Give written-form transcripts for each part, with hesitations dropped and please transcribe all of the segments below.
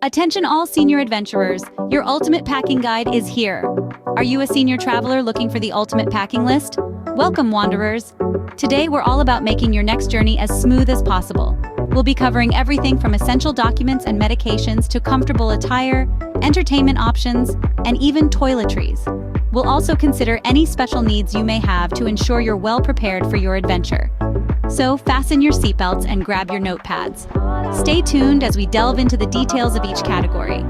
Attention all senior adventurers, your ultimate packing guide is here. Are you a senior traveler looking for the ultimate packing list? Welcome, wanderers. Today we're all about making your next journey as smooth as possible. We'll be covering everything from essential documents and medications to comfortable attire, entertainment options, and even toiletries. We'll also consider any special needs you may have to ensure you're well prepared for your adventure. So fasten your seatbelts and grab your notepads. Stay tuned as we delve into the details of each category.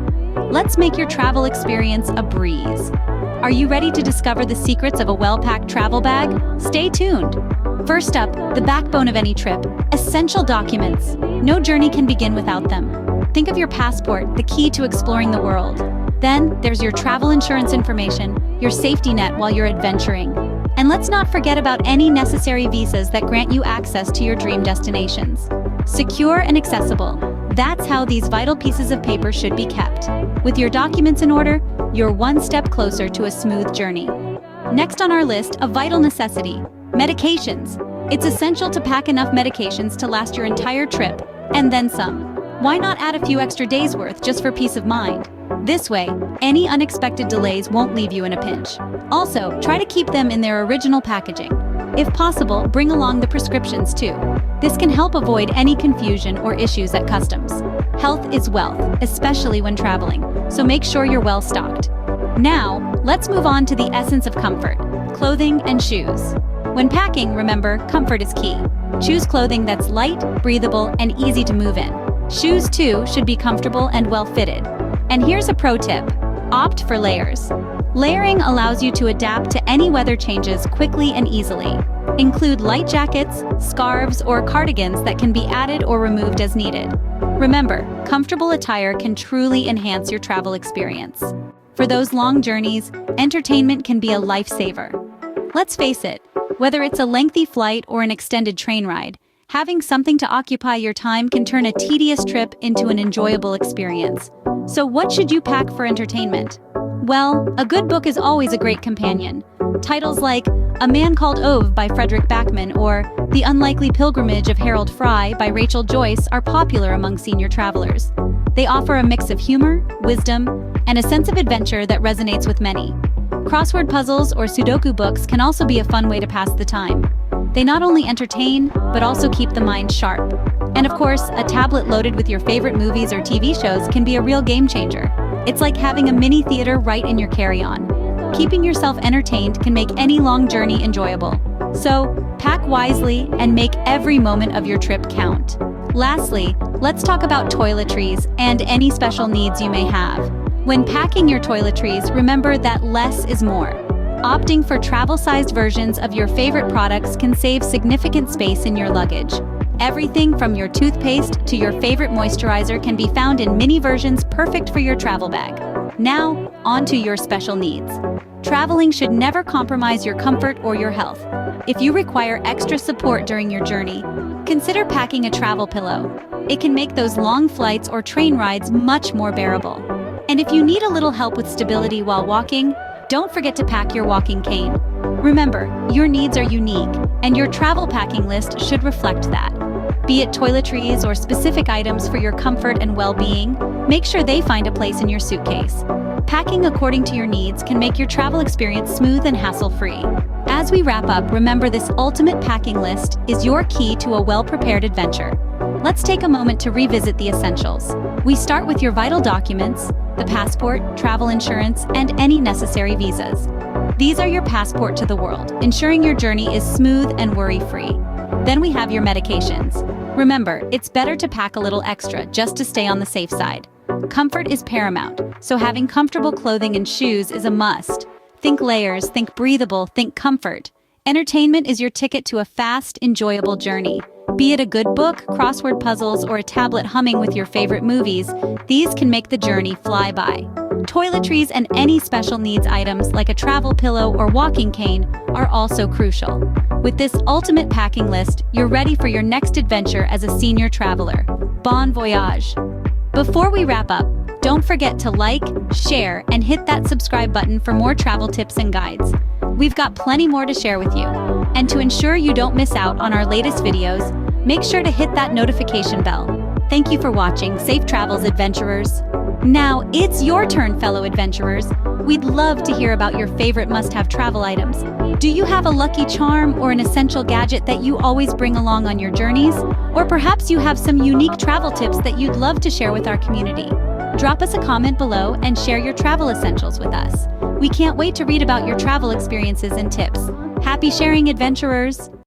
Let's make your travel experience a breeze. Are you ready to discover the secrets of a well-packed travel bag? Stay tuned. First up, the backbone of any trip, essential documents. No journey can begin without them. Think of your passport, the key to exploring the world. Then, there's your travel insurance information, your safety net while you're adventuring. And let's not forget about any necessary visas that grant you access to your dream destinations. Secure and accessible. That's how these vital pieces of paper should be kept. With your documents in order, you're one step closer to a smooth journey. Next on our list, a vital necessity, medications. It's essential to pack enough medications to last your entire trip, and then some. Why not add a few extra days' worth just for peace of mind? This way, any unexpected delays won't leave you in a pinch. Also, try to keep them in their original packaging. If possible, bring along the prescriptions too. This can help avoid any confusion or issues at customs. Health is wealth, especially when traveling, so make sure you're well stocked. Now, let's move on to the essence of comfort, clothing and shoes. When packing, remember, comfort is key. Choose clothing that's light, breathable, and easy to move in. Shoes, too, should be comfortable and well-fitted. And here's a pro tip. Opt for layers. Layering allows you to adapt to any weather changes quickly and easily. Include light jackets, scarves, or cardigans that can be added or removed as needed. Remember, comfortable attire can truly enhance your travel experience. For those long journeys, entertainment can be a lifesaver. Let's face it, whether it's a lengthy flight or an extended train ride, having something to occupy your time can turn a tedious trip into an enjoyable experience. So what should you pack for entertainment? Well, a good book is always a great companion. Titles like A Man Called Ove by Frederick Backman or The Unlikely Pilgrimage of Harold Fry by Rachel Joyce are popular among senior travelers. They offer a mix of humor, wisdom, and a sense of adventure that resonates with many. Crossword puzzles or Sudoku books can also be a fun way to pass the time. They not only entertain, but also keep the mind sharp. And of course, a tablet loaded with your favorite movies or TV shows can be a real game changer. It's like having a mini theater right in your carry-on. Keeping yourself entertained can make any long journey enjoyable. So, pack wisely and make every moment of your trip count. Lastly, let's talk about toiletries and any special needs you may have. When packing your toiletries, remember that less is more. Opting for travel-sized versions of your favorite products can save significant space in your luggage. Everything from your toothpaste to your favorite moisturizer can be found in mini versions perfect for your travel bag. Now, on to your special needs. Traveling should never compromise your comfort or your health. If you require extra support during your journey, consider packing a travel pillow. It can make those long flights or train rides much more bearable. And if you need a little help with stability while walking, don't forget to pack your walking cane. Remember, your needs are unique, and your travel packing list should reflect that. Be it toiletries or specific items for your comfort and well-being, make sure they find a place in your suitcase. Packing according to your needs can make your travel experience smooth and hassle-free. As we wrap up, remember this ultimate packing list is your key to a well-prepared adventure. Let's take a moment to revisit the essentials. We start with your vital documents, the passport, travel insurance, and any necessary visas. These are your passport to the world, ensuring your journey is smooth and worry-free. Then we have your medications. Remember, it's better to pack a little extra just to stay on the safe side. Comfort is paramount, so having comfortable clothing and shoes is a must. Think layers, think breathable, think comfort. Entertainment is your ticket to a fast, enjoyable journey. Be it a good book, crossword puzzles, or a tablet humming with your favorite movies, these can make the journey fly by. Toiletries and any special needs items like a travel pillow or walking cane are also crucial. With this ultimate packing list, you're ready for your next adventure as a senior traveler. Bon voyage! Before we wrap up, don't forget to like, share, and hit that subscribe button for more travel tips and guides. We've got plenty more to share with you. And to ensure you don't miss out on our latest videos, make sure to hit that notification bell. Thank you for watching. Safe travels, adventurers. Now, it's your turn, fellow adventurers. We'd love to hear about your favorite must-have travel items. Do you have a lucky charm or an essential gadget that you always bring along on your journeys? Or perhaps you have some unique travel tips that you'd love to share with our community? Drop us a comment below and share your travel essentials with us. We can't wait to read about your travel experiences and tips. Happy sharing, adventurers!